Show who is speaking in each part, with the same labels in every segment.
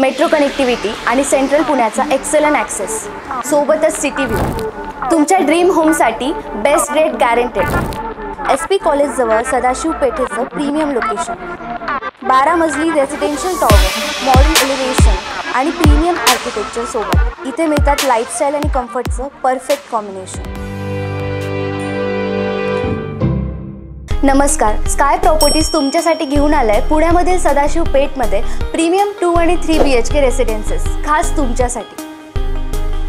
Speaker 1: Metro connectivity आणि central पुण्याचा excellent access, सोबतच सिटी व्ह्यू. तुमच्या ड्रीम होमसाठी बेस्ट रेट गॅरंटेड. SP कॉलेजजवळ सदाशिव पेठेचं प्रीमियम लोकेशन, 12 मजली रेसिडेन्शियल टॉवर, मॉडर्न एलिव्हेशन आणि प्रीमियम आर्किटेक्चर सोबत. इथे मिळतात लाईफस्टाईल आणि कम्फर्टचं परफेक्ट कॉम्बिनेशन. नमस्कार, स्काय प्रॉपर्टीज तुमच्यासाठी घेऊन आलाय पुण्यामधील सदाशिव पेठमध्ये प्रीमियम 2 आणि 3 BHK रेसिडेन्सेस खास तुमच्यासाठी.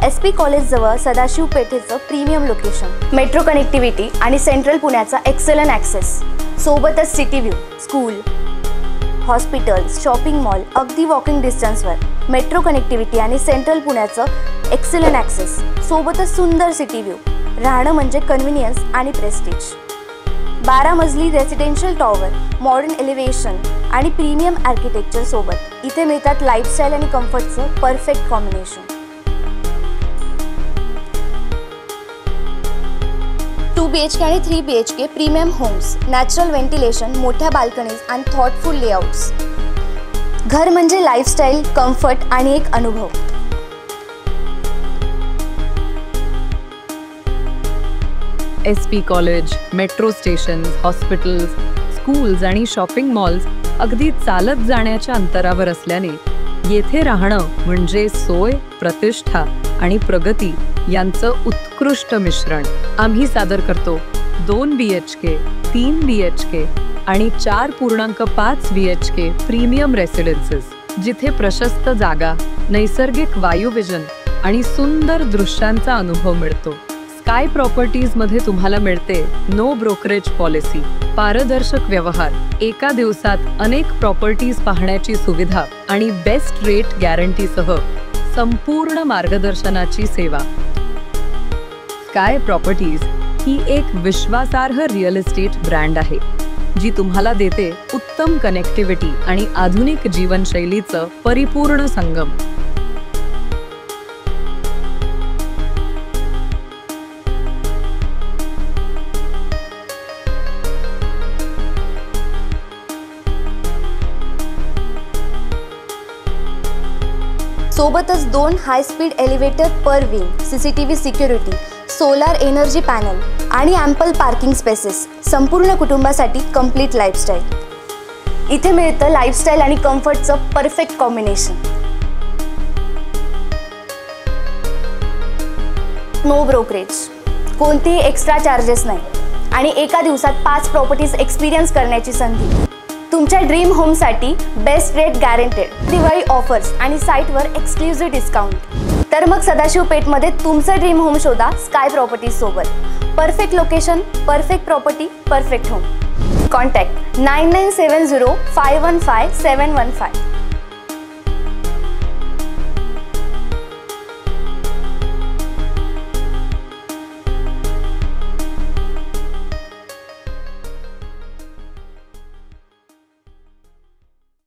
Speaker 1: SP कॉलेजजवळ सदाशिव पेठेचं प्रीमियम लोकेशन, मेट्रो कनेक्टिव्हिटी आणि सेंट्रल पुण्याचा एक्सलंट ॲक्सेस, सोबतच city view, school, hospitals, shopping mall अगदी वॉकिंग डिस्टन्सवर. मेट्रो कनेक्टिव्हिटी आणि सेंट्रल पुण्याचं एक्सलंट ॲक्सेस, सोबतच सुंदर सिटी व्ह्यू. राहणं म्हणजे कन्व्हिनियन्स आणि प्रेस्टिज. 12 मजली रेसिडेन्शियल टॉवर, मॉडर्न एलिव्हेशन आणि प्रीमियम आर्किटेक्चर सोबत. इथे मिळतात लाईफस्टाईल आणि कम्फर्टचं परफेक्ट कॉम्बिनेशन. 2 BHK आणि 3 BHK premium homes, natural ventilation, मोठ्या बाल्कनीज आणि थॉटफुल लेआउट्स. घर म्हणजे लाईफस्टाईल, कम्फर्ट आणि एक अनुभव.
Speaker 2: SP college, metro station, hospitals, schools आणि शॉपिंग मॉल्स अगदी चालत जाण्याच्या अंतरावर असल्याने येथे राहणं म्हणजे सोय, प्रतिष्ठा आणि प्रगती यांचं उत्कृष्ट मिश्रण. आम्ही सादर करतो 2 BHK, 3 BHK आणि 4.5 BHK प्रीमियम रेसिडेन्सेस, जिथे प्रशस्त जागा, नैसर्गिक वायुविजन आणि सुंदर दृश्यांचा अनुभव मिळतो. स्काय प्रॉपर्टीजमध्ये तुम्हाला मिळते नो ब्रोकरेज पॉलिसी, पारदर्शक व्यवहार, एका दिवसात अनेक प्रॉपर्टीज पाहण्याची सुविधा आणि बेस्ट रेट गॅरंटीसह संपूर्ण मार्गदर्शनाची सेवा. स्काय प्रॉपर्टीज ही एक विश्वासार्ह रिअल इस्टेट ब्रँड आहे, जी तुम्हाला देते उत्तम कनेक्टिव्हिटी आणि आधुनिक जीवनशैलीचं परिपूर्ण संगम.
Speaker 1: सोबतच 2 high speed elevator per wing, CCTV security, solar energy panel आणि ॲम्पल पार्किंग स्पेसेस. संपूर्ण कुटुंबासाठी कम्प्लीट लाईफस्टाईल. इथे मिळतं लाईफस्टाईल आणि कम्फर्टचं परफेक्ट कॉम्बिनेशन. नो ब्रोकरेज, कोणतेही एक्स्ट्रा चार्जेस नाही आणि एका दिवसात 5 प्रॉपर्टीज एक्सपिरियन्स करण्याची संधी. तुमच्या ड्रीम होमसाठी best rate guaranteed, Diwali offers आणि साईटवर एक्सक्लुझिव्ह डिस्काउंट. तर मग सदाशिव पेठमध्ये तुमचं ड्रीम होम शोधा स्काय प्रॉपर्टीज सोबत. Perfect location, perfect property, perfect home. Contact 9970 515 715.